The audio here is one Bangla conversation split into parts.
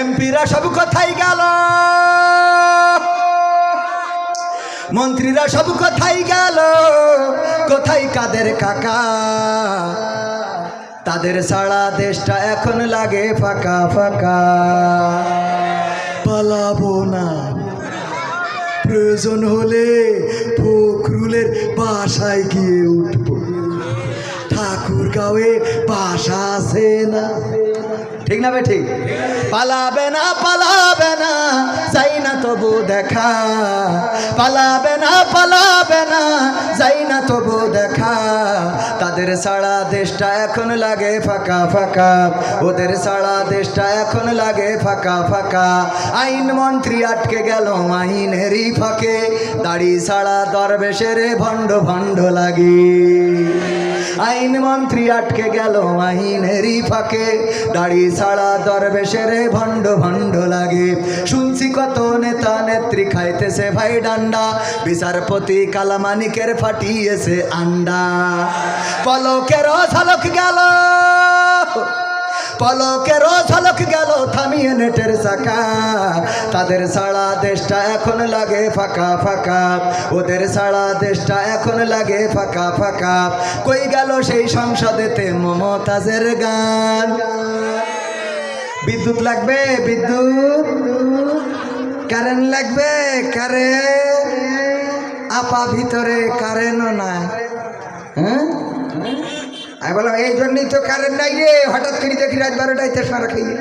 এমপিরা সব কোথায় গেল, মন্ত্রীরা সব কোথায় গেল, কোথায় কাদের কাকা? তাদের ছাড়া দেশটা এখন লাগে ফাঁকা ফাঁকা। পালাবো না, প্রয়োজন হলে ফখরুলের বাসায় গিয়ে উঠবো। ঠাকুরগাঁওয়ে বাসা আছে না, ঠিক না বে ঠিক? পালাবে না, পালাবে না, যাই না তবু দেখা। পালাবে না, পালাবে না, যাই না তবু দেখা। তাদের ছাড়া দেশটা এখন লাগে ফাঁকা ফাঁকা, ওদের ছাড়া দেশটা এখন লাগে ফাঁকা ফাঁকা। আইন মন্ত্রী আটকে গেল আইনেরই ফাঁকে, দাড়ি ছাড়া দরবেশের ভণ্ড ভণ্ড লাগে। আইন মন্ত্রী আটকে গেল আইনেরই ফাঁকে, দাড়ি ছাড়া দরবেশের ভণ্ড ভণ্ড লাগে। শুনছি কত নেতা নেত্রী খাইতেছে ভাই ডান্ডা, বিচারপতি কালামানিকের ফাটিয়েছে আন্ডা। পলকের ঝলক গেল, পলকের ঝলক গেল থামিয়ে নেটের চাকা। তাদের ছাড়া দেশটা এখন লাগে ফাঁকা ফাঁকা, ওদের ছাড়া দেশটা এখন লাগে ফাঁকা ফাঁকা। কই গেল সেই সংসদেতে মমতাজের গান? বিদ্যুৎ লাগবে, বিদ্যুৎ, কারেন্ট লাগবে, কারেন্ট। আপা ভিতরে কারেন্টও নাই। হ্যাঁ, আমি বললাম এই জন্যই তো কারেন্ট নাই রে। হঠাৎ করে দেখি রাত 12টায় তেসরা খেয়ে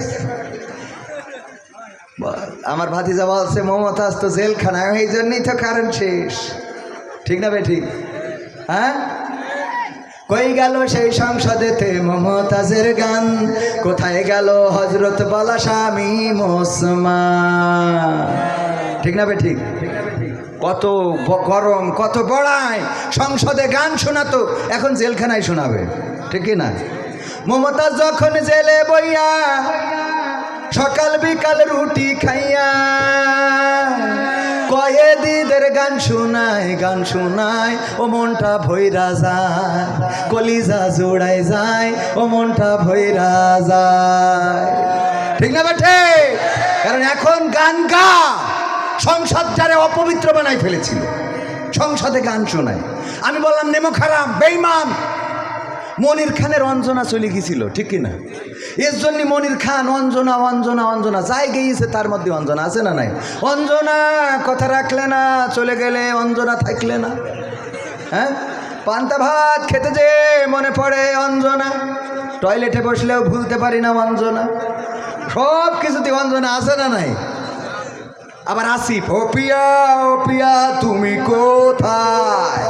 আমার ভাতিজা বলছে মমতাজ তো জেলখানায়, এই জন্যই তো কারেন্ট শেষ। ঠিক না বে ঠিক? হ্যাঁ, কই গেল সেই সংসদেতে মমতাজের গান? কোথায় গেল হজরত বালা স্বামী মোসমান? ঠিক না বে ঠিক? কত গরম, কত বড়াই, সংসদে গান শোনাতো, এখন জেলখানায় শোনাবে। ঠিক না? মমতাজ যখন জেলে বইয়া সকাল বিকাল রুটি খাইয়া, কয়েদিদের গান শোনায়, গান শোনায়, ও মনটা ভৈরা যায়, কলিজা জোড়ায় যায়, ও মনটা ভৈরা যায়। ঠিক না বেঠে? কারণ এখন গান গা, সংসদ যারা অপবিত্র বানাই ফেলেছিল, সংসদে গান শোনায়। আমি বললাম নেমো খারাপ, বেঈমান। মনির খানের অঞ্জনা চলে গেছিল, ঠিক কিনা? এর জন্য মনির খান অঞ্জনা অঞ্জনা অঞ্জনা যাই গিয়েছে, তার মধ্যে অঞ্জনা আছে না নাই? অঞ্জনা কথা রাখলে না, চলে গেলে অঞ্জনা থাকলে না। হ্যাঁ, পান্তা ভাত খেতে যে মনে পড়ে অঞ্জনা, টয়লেটে বসলেও ভুলতে পারি না অঞ্জনা। সব কিছুতে অঞ্জনা আছে না নাই? আবার আসিফ, ও পিয়া, ও পিয়া তুমি কোথায়,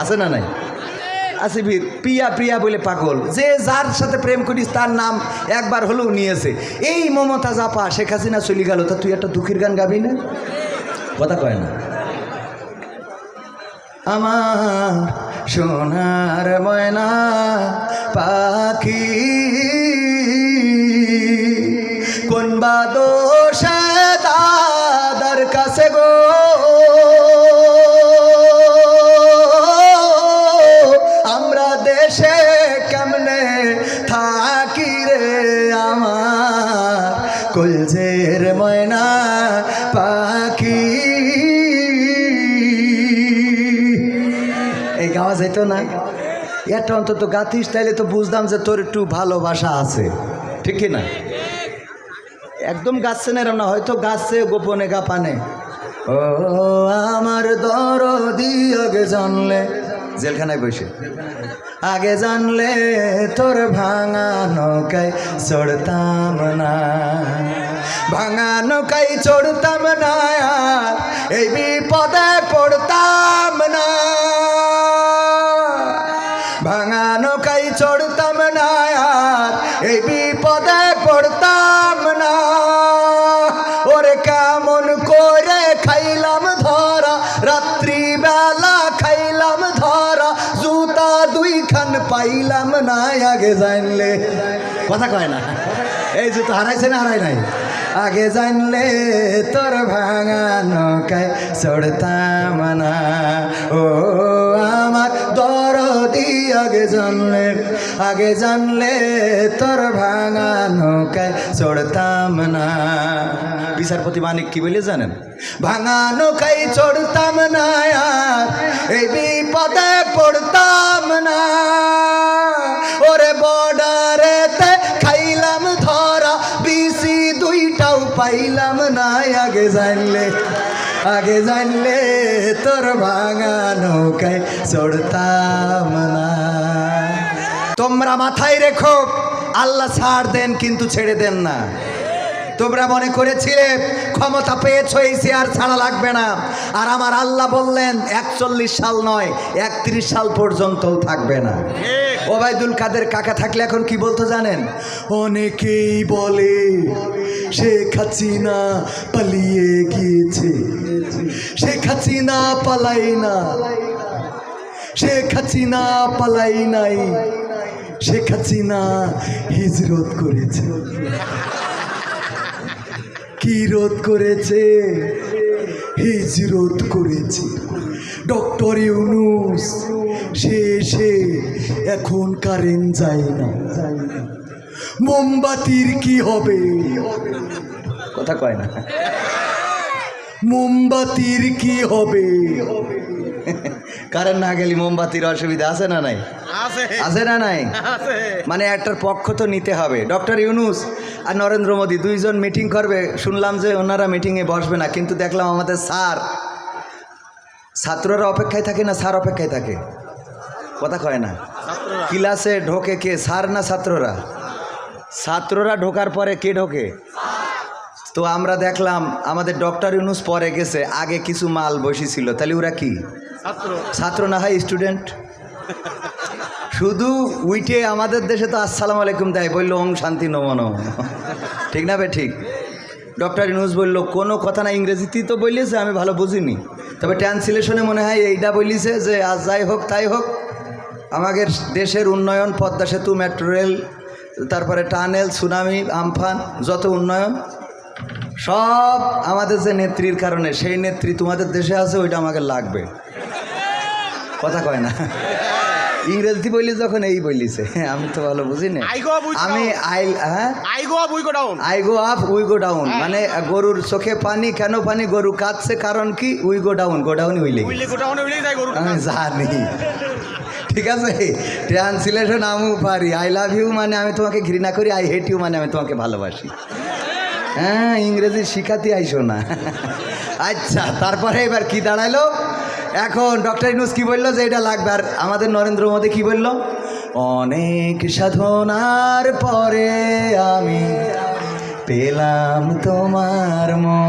আছে না নাই? আসিফির পিয়া প্রিয়া বলে পাগল, যে যার সাথে প্রেম করিস তার নাম একবার হলেও নিয়েছে। এই মমতাজ আপা শেখ হাসিনা চলে গেল, তা তুই একটা দুঃখের গান গাবি না? কথা কয় না। আমার সোনার ময়না পাখি কোন বা দোষে দাদার কাছে গো, আমরা দেশে কেমনে থাকি রে আমার কলজের ময়না পাখি। এই গাওয়া যেত না? এটা অন্তত গাতিস, তাইলে তো বুঝতাম যে তোর একটু ভালোবাসা আছে। ঠিক না? একদম গাচ্ছে না, এরম না, হয়তো গাছে গোপনে গাপানে। ও আমার দরদি আগে জানলে, জেলখানায় বসে, আগে জানলে তোর ভাঙা নৌকায় চড়তাম না, ভাঙা নৌকায় চড়তাম না, এই বিপদে পড়তাম না, ভাঙা নৌকায় চড়তাম না, এই বিপদে পড়তাম না। ওরে কেমন করে খাইলাম ধরা, রাত্রিবেলা খাইলাম ধরা, জুতা দুইখান পাইলাম না আগে জানলে। কথা কয় না? এই জুতো হারাইছে না হারাই নাই? আগে জানলে তোর ভাঙা নৌকায় চড়তাম না, ও আমার দরদি আগে জানলে তোর ভাঙা নৌকায় চড়তাম না। বিচারপতি মানিক কি বলে জানেন? ভাঙা নৌকায় চড়তাম না আর এই বিপদে পড়তাম না। ওরে বর্ডারেতে খাইলাম ধরা, বিসি দুইটাও পাইলাম না। আগে জানলে তোর ভাঙা নৌকায় চড়তাম না। তোমরা মাথায় রেখো, আল্লাহ ছাড় দেন কিন্তু ছেড়ে দেন না। তোমরা মনে করেছিলে ক্ষমতা পেয়েছো, এই চেয়ার ছাড়া লাগবে না, আর আমার আল্লাহ বললেন 41 সাল নয় 31 সাল পর্যন্তও থাকবে না। ওবায়দুল কাদের কাকা থাকলে এখন কি বলতো জানেন? অনেকেই বলে শেখ হাসিনা পালিয়ে গিয়েছে, শেখ হাসিনা পালাই না, শেখ হাসিনা পালাই নাই, শেখ হাসিনা হিজরত করেছে। কি রোধ করেছে? হিজরত করেছে। ডক্টর ইউনূস শেষে এখন কারেন্ট যায় না। মোমবাতির কি হবে? কথা কয় না। মোমবাতির কি হবে? কারেন্ট না গেলে মোমবাতির অসুবিধা আছে না নাই? আছে না নাই? মানে একটার পক্ষ তো নিতে হবে। ডক্টর ইউনূস আর নরেন্দ্র মোদী দুইজন মিটিং করবে, শুনলাম যে ওনারা মিটিংয়ে বসবে না, কিন্তু দেখলাম আমাদের স্যার, ছাত্ররা অপেক্ষায় থাকে না স্যার অপেক্ষায় থাকে? কথা কয় না। ক্লাসে ঢোকে কে, স্যার না ছাত্ররা? ছাত্ররা ঢোকার পরে কে ঢোকে? তো আমরা দেখলাম আমাদের ডক্টর ইউনূস পরে গেছে, আগে কিছু মাল বসেছিল, তাহলে ওরা কি ছাত্র না হয় স্টুডেন্ট? শুধু উইটে আমাদের দেশে তো আসসালামু আলাইকুম দেয়, বললো ওম শান্তি নমন, ঠিক না বে ঠিক? ডক্টর ইউনূস বললো কোনো কথা না, ইংরেজিতেই তো বলিয়েছে, আমি ভালো বুঝিনি, তবে ট্রান্সলেশনে মনে হয় এইটা বলিছে যে আজ যাই হোক তাই হোক আমাদের দেশের উন্নয়ন, পদ্মা সেতু, মেট্রো রেল, তারপরে টানেল, সুনামি, আমফান, যত উন্নয়ন সব আমাদের যে নেত্রীর কারণে, সেই নেত্রী তোমাদের দেশে আছে, ওইটা আমাকে লাগবে। কথা কয় না। ইংরেজি বলি যখন এই বলিছে, আমি তো ভালো বুঝি না। আমি I go up we go down, মানে গরুর চোখে পানি, কেন পানি? গরু কাঁদছে, কারণ কি? উই গো ডাউন, গোডাউনই হইলে আমি জানি। ঠিক আছে, ট্রান্সলেশন আমিও পারি। আই লাভ ইউ মানে আমি তোমাকে ঘৃণা করি, আই হেট ইউ মানে আমি তোমাকে ভালোবাসি। হ্যাঁ, ইংরেজি শিখাতে আইসো না। আচ্ছা, তারপরে এবার কি দাঁড়াইলো? এখন ডক্টর ইউনূস কি বললো যে এটা লাগবে, আর আমাদের নরেন্দ্র মোদী কি বললো? অনেক সাধনার পরে আমি পেলাম তোমার মন।